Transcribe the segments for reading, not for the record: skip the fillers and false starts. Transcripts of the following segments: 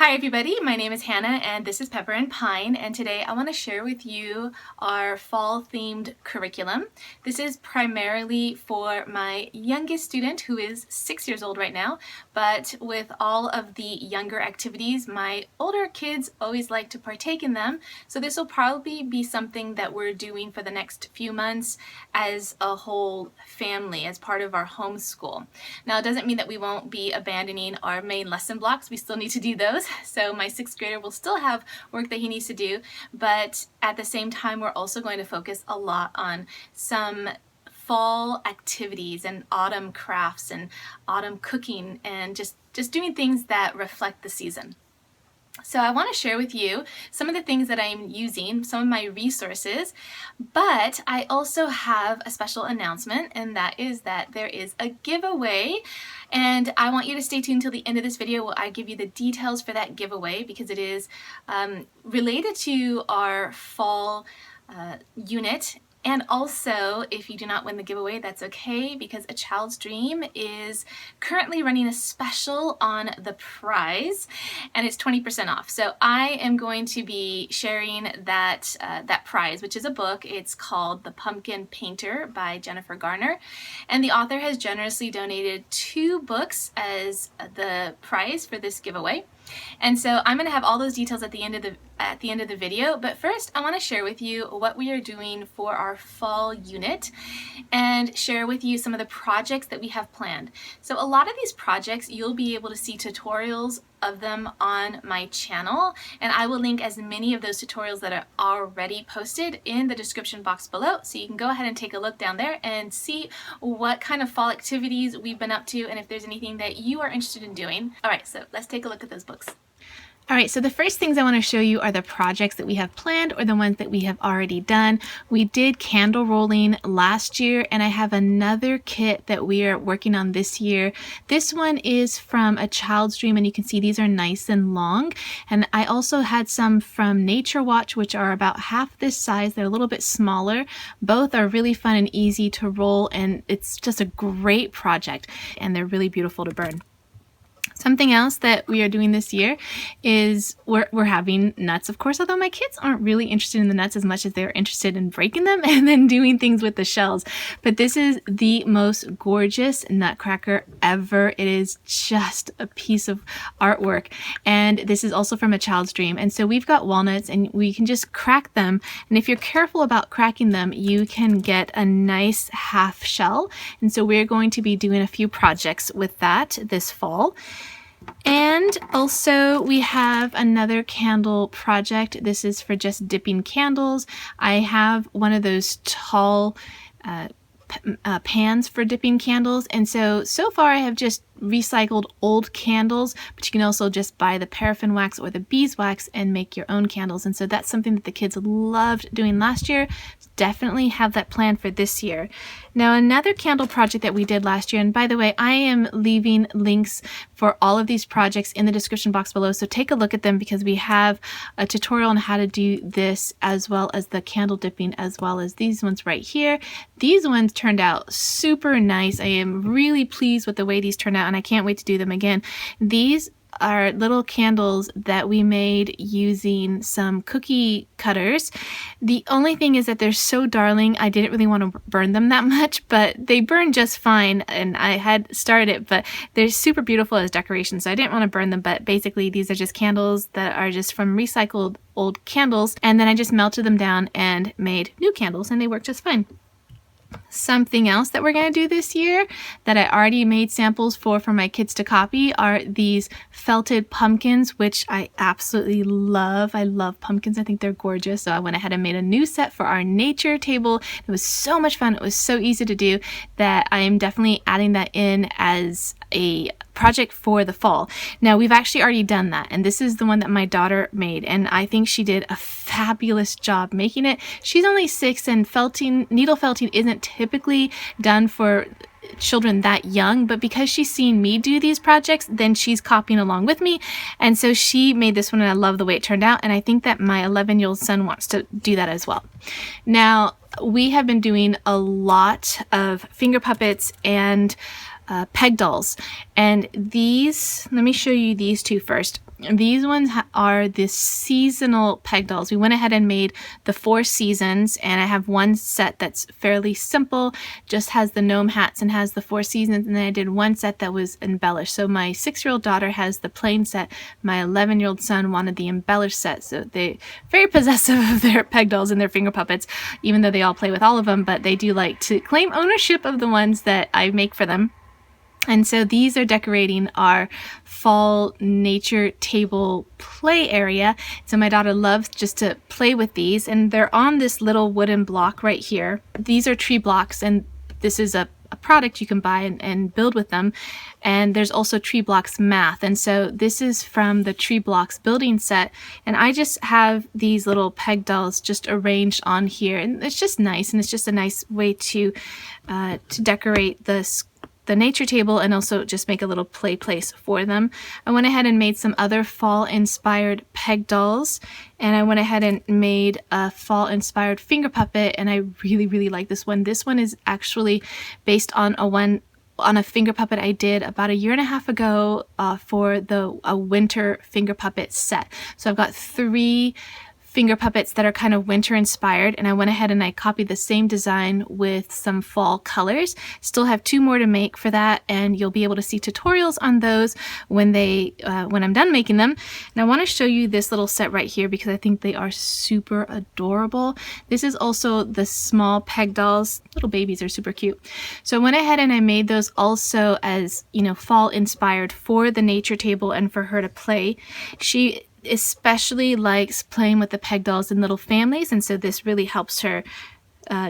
Hi everybody, my name is Hannah and this is Pepper and Pine, and today I want to share with you our fall themed curriculum. This is primarily for my youngest student who is 6 years old right now, but with all of the younger activities, my older kids always like to partake in them, so this will probably be something that we're doing for the next few months as a whole family, as part of our homeschool. Now it doesn't mean that we won't be abandoning our main lesson blocks. We still need to do those. So my 6th grader will still have work that he needs to do, but at the same time we're also going to focus a lot on some fall activities and autumn crafts and autumn cooking and just doing things that reflect the season. So I want to share with you some of the things that I'm using, some of my resources, but I also have a special announcement, and that is that there is a giveaway, and I want you to stay tuned till the end of this video while I give you the details for that giveaway, because it is related to our fall unit. And also, if you do not win the giveaway, that's okay, because A Child's Dream is currently running a special on the prize, and it's 20% off. So I am going to be sharing that prize, which is a book. It's called The Pumpkin Painter by Jennifer Garner, and the author has generously donated 2 books as the prize for this giveaway. And so I'm going to have all those details at the end of the video, but first I want to share with you what we are doing for our fall unit and share with you some of the projects that we have planned. So a lot of these projects you'll be able to see tutorials of them on my channel, and I will link as many of those tutorials that are already posted in the description box below, so you can go ahead and take a look down there and see what kind of fall activities we've been up to and if there's anything that you are interested in doing. Alright, so let's take a look at those books. Alright, so the first things I want to show you are the projects that we have planned or the ones that we have already done. We did candle rolling last year, and I have another kit that we are working on this year. This one is from A Child's Dream, and you can see these are nice and long. And I also had some from Nature Watch, which are about half this size. They're a little bit smaller. Both are really fun and easy to roll, and it's just a great project, and they're really beautiful to burn. Something else that we are doing this year is we're having nuts, of course, although my kids aren't really interested in the nuts as much as they're interested in breaking them and then doing things with the shells. But this is the most gorgeous nutcracker ever. It is just a piece of artwork. And this is also from A Child's Dream. And so we've got walnuts, and we can just crack them. And if you're careful about cracking them, you can get a nice half shell. And so we're going to be doing a few projects with that this fall. And also we have another candle project. This is for just dipping candles. I have one of those tall pans for dipping candles, and so far I have just recycled old candles, but you can also just buy the paraffin wax or the beeswax and make your own candles. And so that's something that the kids loved doing last year. Definitely have that planned for this year. Now, another candle project that we did last year, and by the way, I am leaving links for all of these projects in the description box below, so take a look at them, because we have a tutorial on how to do this, as well as the candle dipping, as well as these ones right here. These ones turned out super nice. I am really pleased with the way these turned out, and I can't wait to do them again. These are little candles that we made using some cookie cutters. The only thing is that they're so darling, I didn't really want to burn them that much, but they burn just fine, and I had started it, but they're super beautiful as decorations, so I didn't want to burn them. But basically these are just candles that are just from recycled old candles, and then I just melted them down and made new candles, and they work just fine. Something else that we're going to do this year that I already made samples for my kids to copy are these felted pumpkins, which I absolutely love. I love pumpkins. I think they're gorgeous. So I went ahead and made a new set for our nature table. It was so much fun. It was so easy to do that I am definitely adding that in as a project for the fall. Now, we've actually already done that, and this is the one that my daughter made, and I think she did a fabulous job making it. She's only 6, and needle felting isn't typically done for children that young, but because she's seen me do these projects, then she's copying along with me, and so she made this one, and I love the way it turned out, and I think that my 11-year-old son wants to do that as well. Now, we have been doing a lot of finger puppets and peg dolls, and these, let me show you these two first. These ones are the seasonal peg dolls. We went ahead and made the 4 seasons, and I have one set that's fairly simple, just has the gnome hats and has the 4 seasons, and then I did one set that was embellished. So my 6-year-old daughter has the plain set, my 11-year-old son wanted the embellished set. So they're very possessive of their peg dolls and their finger puppets, even though they all play with all of them, but they do like to claim ownership of the ones that I make for them. And so these are decorating our fall nature table play area. So my daughter loves just to play with these, and they're on this little wooden block right here. These are tree blocks, and this is a product you can buy and build with them. And there's also Tree Blocks Math. And so this is from the Tree Blocks building set. And I just have these little peg dolls just arranged on here. And it's just nice. And it's just a nice way to decorate the nature table and also just make a little play place for them. I went ahead and made some other fall inspired peg dolls, and I went ahead and made a fall inspired finger puppet, and I really like this one. This one is actually based on a finger puppet I did about 1.5 years ago for a winter finger puppet set. So I've got 3 finger puppets that are kind of winter inspired, and I went ahead and I copied the same design with some fall colors. Still have 2 more to make for that, and you'll be able to see tutorials on those when I'm done making them. And I want to show you this little set right here because I think they are super adorable. This is also the small peg dolls. Little babies are super cute. So I went ahead and I made those also as, fall inspired for the nature table and for her to play. She especially likes playing with the peg dolls in little families, and so this really helps her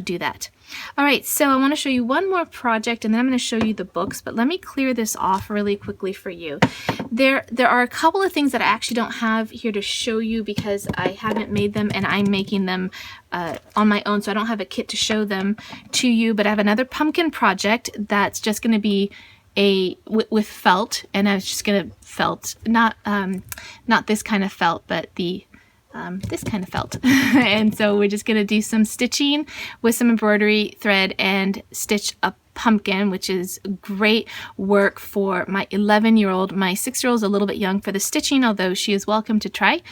do that. All right, so I want to show you one more project, and then I'm going to show you the books, but let me clear this off really quickly for you. There are a couple of things that I actually don't have here to show you because I haven't made them and I'm making them on my own, so I don't have a kit to show them to you, but I have another pumpkin project that's just going to be with felt, and I was just gonna felt, not this kind of felt, but this kind of felt. And so we're just gonna do some stitching with some embroidery thread and stitch a pumpkin, which is great work for my 11-year-old. My 6-year-old is a little bit young for the stitching, although she is welcome to try.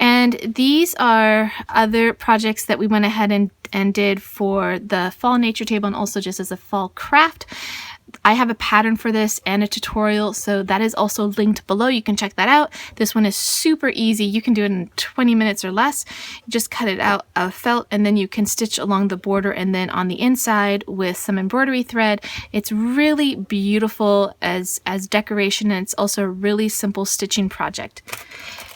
And these are other projects that we went ahead and did for the fall nature table and also just as a fall craft. I have a pattern for this and a tutorial, so that is also linked below. You can check that out. This one is super easy. You can do it in 20 minutes or less. You just cut it out of felt, and then you can stitch along the border and then on the inside with some embroidery thread. It's really beautiful as decoration, and it's also a really simple stitching project.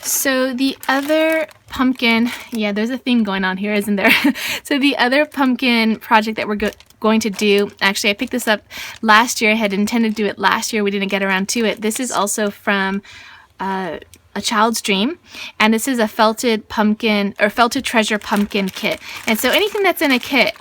So the other pumpkin, yeah, there's a theme going on here, isn't there? So the other pumpkin project that we're going to do, actually I picked this up last year. I had intended to do it last year. We didn't get around to it. This is also from A Child's Dream, and this is a felted pumpkin or felted treasure pumpkin kit. And so anything that's in a kit,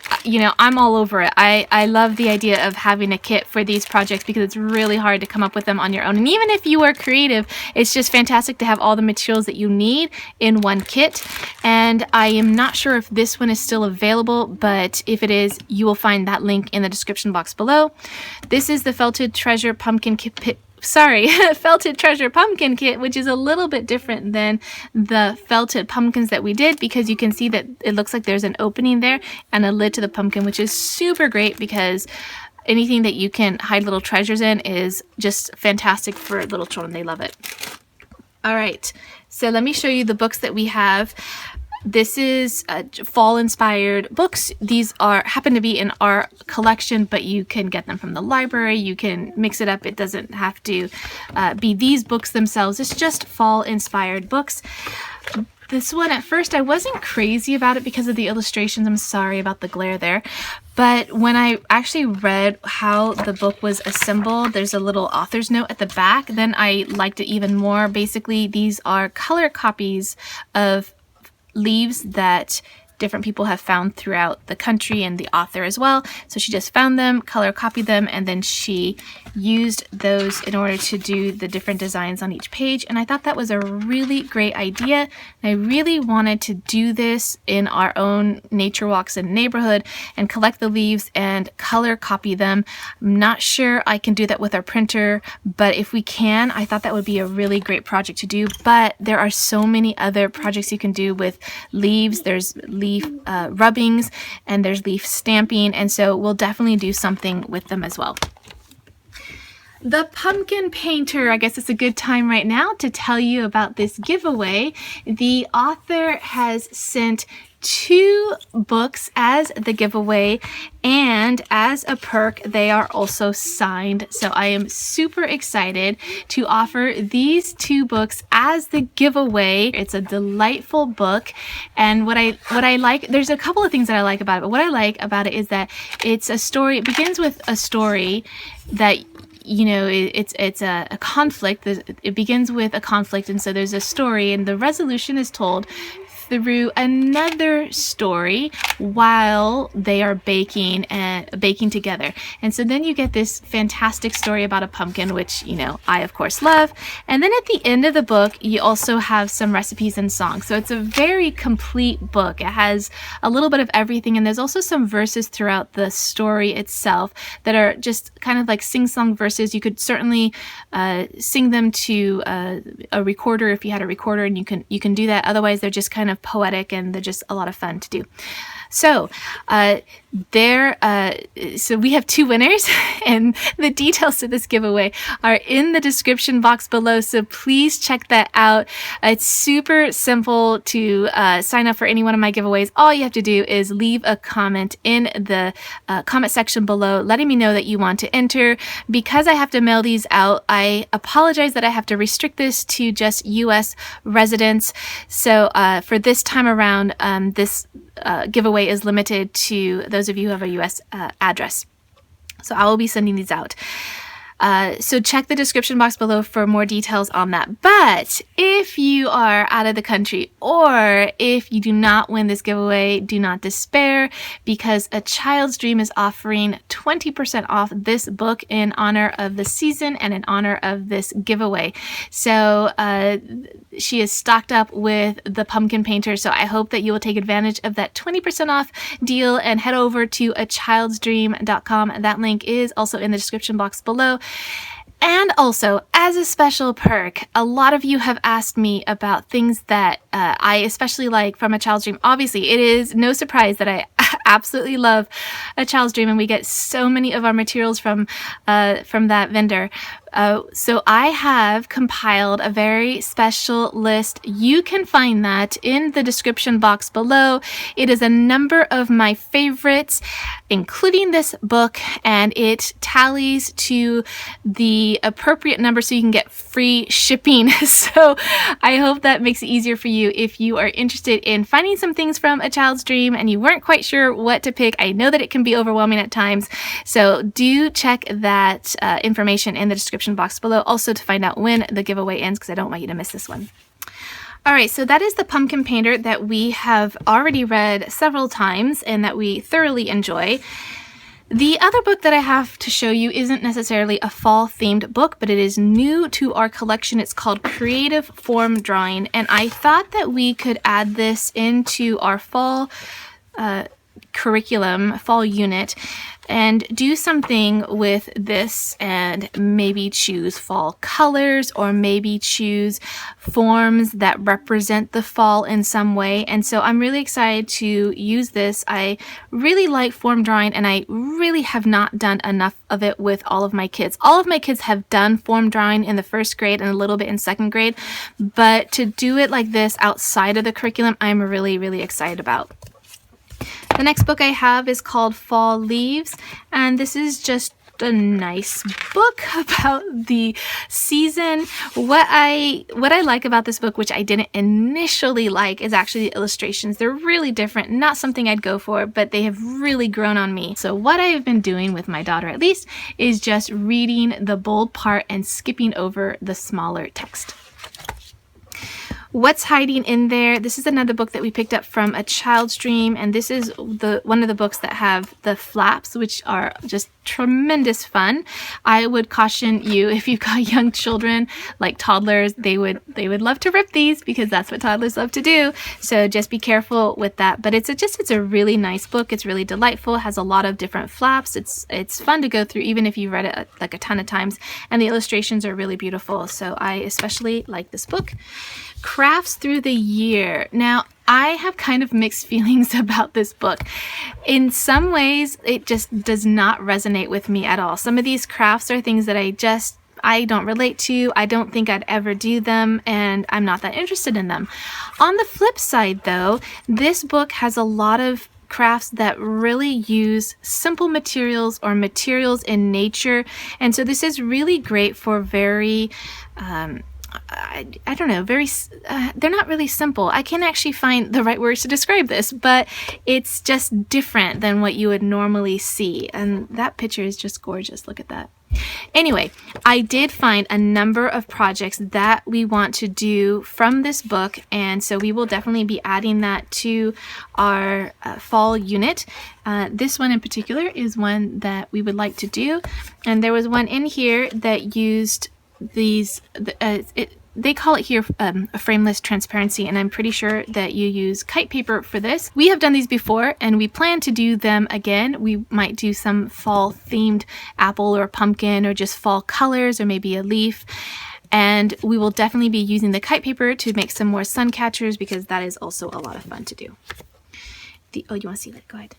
I'm all over it. I love the idea of having a kit for these projects because it's really hard to come up with them on your own. And even if you are creative, it's just fantastic to have all the materials that you need in one kit. And I am not sure if this one is still available, but if it is, you will find that link in the description box below. This is the felted treasure pumpkin kit. Felted treasure pumpkin kit, which is a little bit different than the felted pumpkins that we did because you can see that it looks like there's an opening there and a lid to the pumpkin, which is super great because anything that you can hide little treasures in is just fantastic for little children. They love it. All right, so let me show you the books that we have. This is fall inspired books. These happen to be in our collection, but you can get them from the library. You can mix it up. It doesn't have to be these books themselves. It's just fall inspired books. This one, at first, I wasn't crazy about it because of the illustrations. I'm sorry about the glare there. But when I actually read how the book was assembled, there's a little author's note at the back, then I liked it even more. Basically, these are color copies of leaves that different people have found throughout the country and the author as well. So she just found them, color copied them, and then she used those in order to do the different designs on each page. And I thought that was a really great idea. And I really wanted to do this in our own nature walks in the neighborhood and collect the leaves and color copy them. I'm not sure I can do that with our printer, but if we can, I thought that would be a really great project to do. But there are so many other projects you can do with leaves. There's leaf rubbings and there's leaf stamping, and so we'll definitely do something with them as well. The pumpkin painter, I guess it's a good time right now to tell you about this giveaway. The author has sent 2 books as the giveaway, and as a perk they are also signed. So I am super excited to offer these 2 books as the giveaway. It's a delightful book, and what I like, there's a couple of things that I like about it, but what I like about it is that it's a story. It begins with a story that, you know, it's a conflict. It begins with a conflict, and so there's a story, and the resolution is told through another story while they are baking together. And so then you get this fantastic story about a pumpkin, which, you know, I of course love. And then at the end of the book, you also have some recipes and songs. So it's a very complete book. It has a little bit of everything, and there's also some verses throughout the story itself that are just kind of like sing-song verses. You could certainly sing them to a recorder if you had a recorder, and you can do that. Otherwise, they're just kind of poetic, and they're just a lot of fun to do. So so we have 2 winners, and the details to this giveaway are in the description box below, so please check that out. It's super simple to sign up for any one of my giveaways. All you have to do is leave a comment in the comment section below letting me know that you want to enter. Because I have to mail these out, I apologize that I have to restrict this to just US residents. So for this time around, this giveaway is limited to those of you who have a US address. So I will be sending these out. So check the description box below for more details on that. But if you are out of the country, or if you do not win this giveaway, do not despair, because A Child's Dream is offering 20% off this book in honor of the season and in honor of this giveaway. So she is stocked up with the pumpkin painter, so I hope that you will take advantage of that 20% off deal and head over to achildsdream.com. That link is also in the description box below. And also, as a special perk, a lot of you have asked me about things that I especially like from A Child's Dream. Obviously, it is no surprise that I absolutely love A Child's Dream, and we get so many of our materials from that vendor. So I have compiled a very special list. You can find that in the description box below. It is a number of my favorites, including this book, and it tallies to the appropriate number so you can get free shipping. So I hope that makes it easier for you if you are interested in finding some things from A Child's Dream and you weren't quite sure what to pick. I know that it can be overwhelming at times, so do check that information in the description box below, also to find out when the giveaway ends, because I don't want you to miss this one. Alright, so that is the pumpkin painter that we have already read several times and that we thoroughly enjoy. The other book that I have to show you isn't necessarily a fall themed book, but it is new to our collection. It's called Creative Form Drawing, and I thought that we could add this into our fall curriculum, fall unit, and do something with this, and maybe choose fall colors, or maybe choose forms that represent the fall in some way. And so I'm really excited to use this. I really like form drawing, and I really have not done enough of it with all of my kids. All of my kids have done form drawing in the 1st grade and a little bit in 2nd grade, but to do it like this outside of the curriculum, I'm really, really excited about. The next book I have is called Fall Leaves, and this is just a nice book about the season. What I like about this book, which I didn't initially like, is actually the illustrations. They're really different, not something I'd go for, but they have really grown on me. So what I've been doing with my daughter, at least, is just reading the bold part and skipping over the smaller text. What's Hiding in There? This is another book that we picked up from a child's dream, and this is one of the books that have the flaps, which are just tremendous fun. I would caution you, if you've got young children like toddlers, they would love to rip these because that's what toddlers love to do. So just be careful with that. But it's a really nice book. It's really delightful. It has a lot of different flaps. It's fun to go through even if you've read it like a ton of times, and the illustrations are really beautiful. So I especially like this book. Crafts Through the Year. Now, I have kind of mixed feelings about this book. In some ways, it just does not resonate with me at all. Some of these crafts are things that I don't relate to. I don't think I'd ever do them, and I'm not that interested in them. On the flip side, though, this book has a lot of crafts that really use simple materials or materials in nature, and so this is really great for very I don't know, they're not really simple. I can't actually find the right words to describe this, but it's just different than what you would normally see. And that picture is just gorgeous. Look at that. Anyway, I did find a number of projects that we want to do from this book, and so we will definitely be adding that to our fall unit. This one in particular is one that we would like to do, and there was one in here that used these they call it here a frameless transparency, and I'm pretty sure that you use kite paper for this. We have done these before and we plan to do them again. We might do some fall themed apple or pumpkin or just fall colors or maybe a leaf, and we will definitely be using the kite paper to make some more sun catchers because that is also a lot of fun to do. Oh, you want to see that? Go ahead.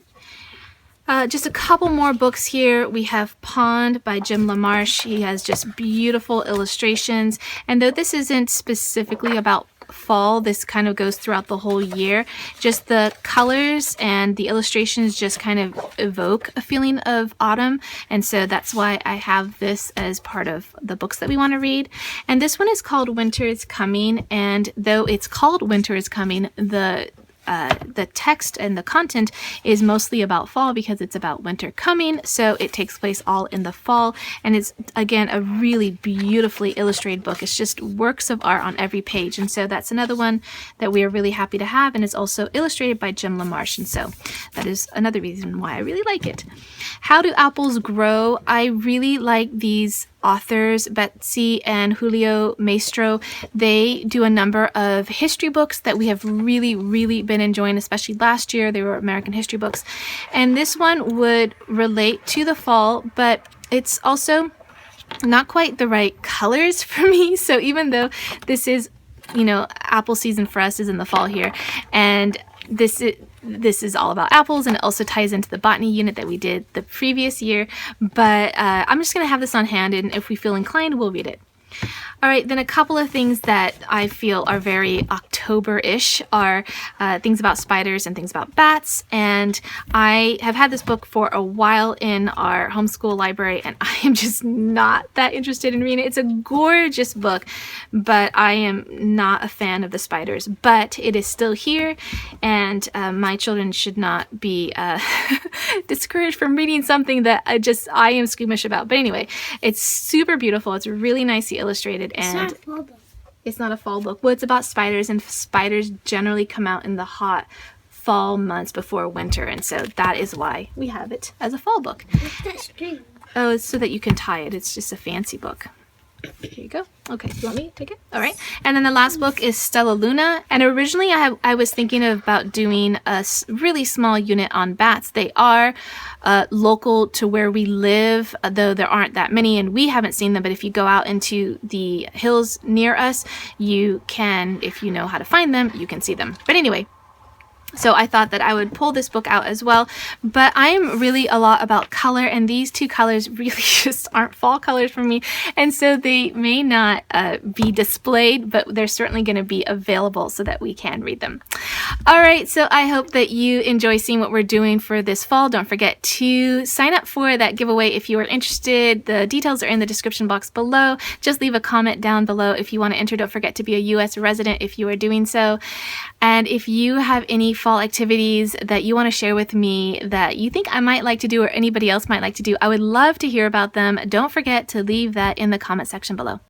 Just a couple more books here. We have Pond by Jim Lamar. He has just beautiful illustrations. And though this isn't specifically about fall, this kind of goes throughout the whole year. Just the colors and the illustrations just kind of evoke a feeling of autumn. And so that's why I have this as part of the books that we want to read. And this one is called Winter is Coming. And though it's called Winter is Coming, the text and the content is mostly about fall because it's about winter coming, so it takes place all in the fall, and it's again a really beautifully illustrated book. It's just works of art on every page, and so that's another one that we are really happy to have, and it's also illustrated by Jim Lamar, and so that is another reason why I really like it. How Do Apples Grow? I really like these authors, Betsy and Julio Maestro. They do a number of history books that we have really been enjoying, especially last year. They were American history books. And this one would relate to the fall, but it's also not quite the right colors for me. So even though this is, apple season for us is in the fall here, and this is all about apples, and it also ties into the botany unit that we did the previous year, but I'm just going to have this on hand, and if we feel inclined, we'll read it. All right, then a couple of things that I feel are very October-ish are things about spiders and things about bats. And I have had this book for a while in our homeschool library, and I am just not that interested in reading it. It's a gorgeous book, but I am not a fan of the spiders. But it is still here, and my children should not be discouraged from reading something that I am squeamish about. But anyway, it's super beautiful. It's really nicely illustrated. And it's not a fall book. Well, it's about spiders, and spiders generally come out in the hot fall months before winter, and so that is why we have it as a fall book. What's that string? Oh, it's so that you can tie it. It's just a fancy book. Here you go. Okay, you want me to take it? All right. And then the last book is Stella Luna. And originally I was thinking about doing a really small unit on bats. They are local to where we live, though there aren't that many, and we haven't seen them. But if you go out into the hills near us, you can, if you know how to find them, you can see them. But anyway, so I thought that I would pull this book out as well, but I am really a lot about color, and these two colors really just aren't fall colors for me, and so they may not be displayed, but they're certainly going to be available so that we can read them. All right, so I hope that you enjoy seeing what we're doing for this fall. Don't forget to sign up for that giveaway if you are interested. The details are in the description box below. Just leave a comment down below if you want to enter. Don't forget to be a U.S. resident if you are doing so. And if you have any fall activities that you want to share with me that you think I might like to do or anybody else might like to do, I would love to hear about them. Don't forget to leave that in the comment section below.